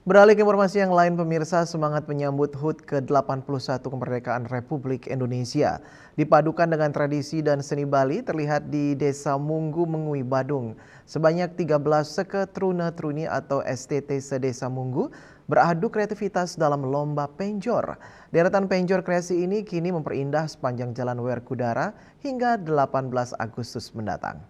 Beralih ke informasi yang lain, pemirsa, semangat menyambut HUT ke-81 kemerdekaan Republik Indonesia dipadukan dengan tradisi dan seni Bali terlihat di Desa Munggu Mengui, Badung. Sebanyak 13 seke truna-truni atau STT sedesa Munggu beradu kreativitas dalam lomba penjor. Deretan penjor kreasi ini kini memperindah sepanjang Jalan Werkudara hingga 18 Agustus mendatang.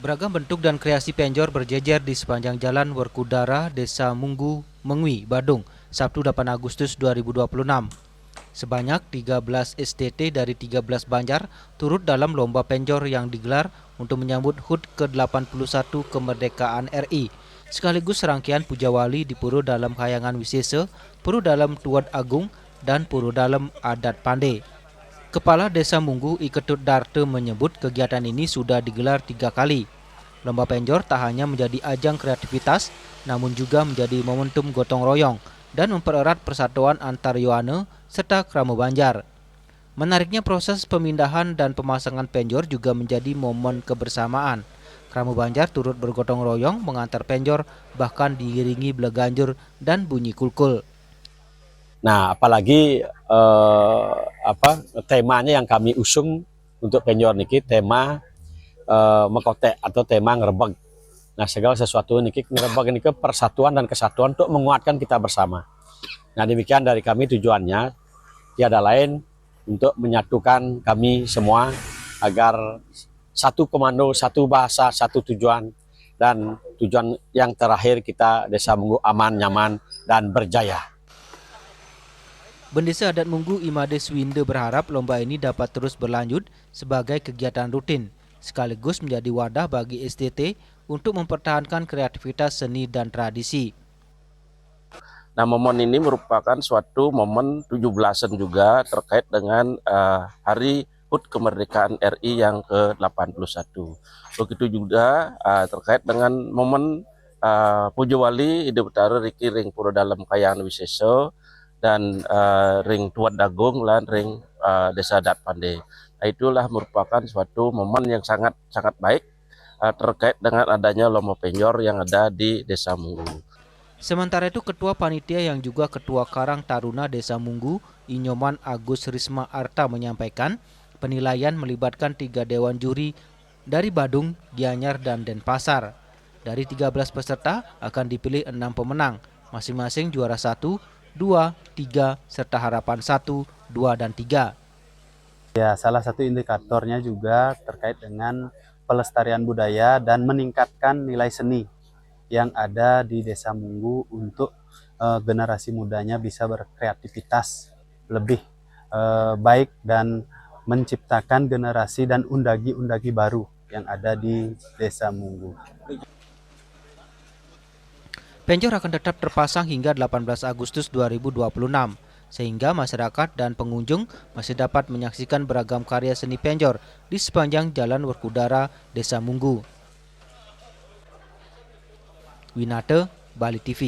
Beragam bentuk dan kreasi penjor berjejer di sepanjang Jalan Werkudara, Desa Munggu, Mengui, Badung, Sabtu 8 Agustus 2026. Sebanyak 13 STT dari 13 Banjar turut dalam lomba penjor yang digelar untuk menyambut HUT ke-81 kemerdekaan RI. Sekaligus serangkaian puja wali di Puro Dalam Kayangan Wisese, Puro Dalam Tuad Agung, dan Puro Dalam Adat Pande. Kepala Desa Munggu Iketut Darte menyebut kegiatan ini sudah digelar 3 kali. Lomba penjor tak hanya menjadi ajang kreativitas, namun juga menjadi momentum gotong royong dan mempererat persatuan antar Yoane serta Kramo Banjar. Menariknya proses pemindahan dan pemasangan penjor juga menjadi momen kebersamaan. Kramo Banjar turut bergotong royong mengantar penjor, bahkan diiringi beleganjur dan bunyi kulkul. Nah, apalagi temanya yang kami usung untuk penjor niki tema mekotek atau tema ngerebeg. Nah, segala sesuatu niki ngerebeg niki persatuan dan kesatuan untuk menguatkan kita bersama. Nah, demikian dari kami tujuannya tiada lain untuk menyatukan kami semua agar satu komando, satu bahasa, satu tujuan, dan tujuan yang terakhir kita Desa Munggu aman, nyaman, dan berjaya. Bendesa Adat Munggu Imade Swinde berharap lomba ini dapat terus berlanjut sebagai kegiatan rutin, sekaligus menjadi wadah bagi STT untuk mempertahankan kreativitas seni dan tradisi. Nah, momen ini merupakan suatu momen 17-an juga terkait dengan Hari HUT Kemerdekaan RI yang ke-81. Begitu juga terkait dengan momen Pujo Wali Ide Betara Riki Ring Puro Dalam Kayangan Wisese dan Ring Tuad Dagung dan Ring Desa Adat Pande. Nah, itulah merupakan suatu momen yang sangat baik terkait dengan adanya lomba penjor yang ada di Desa Munggu. Sementara itu Ketua Panitia yang juga Ketua Karang Taruna Desa Munggu, Inyoman Agus Risma Arta menyampaikan penilaian melibatkan 3 dewan juri dari Badung, Gianyar, dan Denpasar. Dari 13 peserta akan dipilih 6 pemenang, masing-masing juara 1, 2, 3, serta harapan 1, 2, dan 3. Ya, salah satu indikatornya juga terkait dengan pelestarian budaya dan meningkatkan nilai seni yang ada di Desa Munggu untuk generasi mudanya bisa berkreativitas lebih baik dan menciptakan generasi dan undagi-undagi baru yang ada di Desa Munggu. Penjor akan tetap terpasang hingga 18 Agustus 2026, sehingga masyarakat dan pengunjung masih dapat menyaksikan beragam karya seni penjor di sepanjang Jalan Werkudara, Desa Munggu. Winate, Bali TV.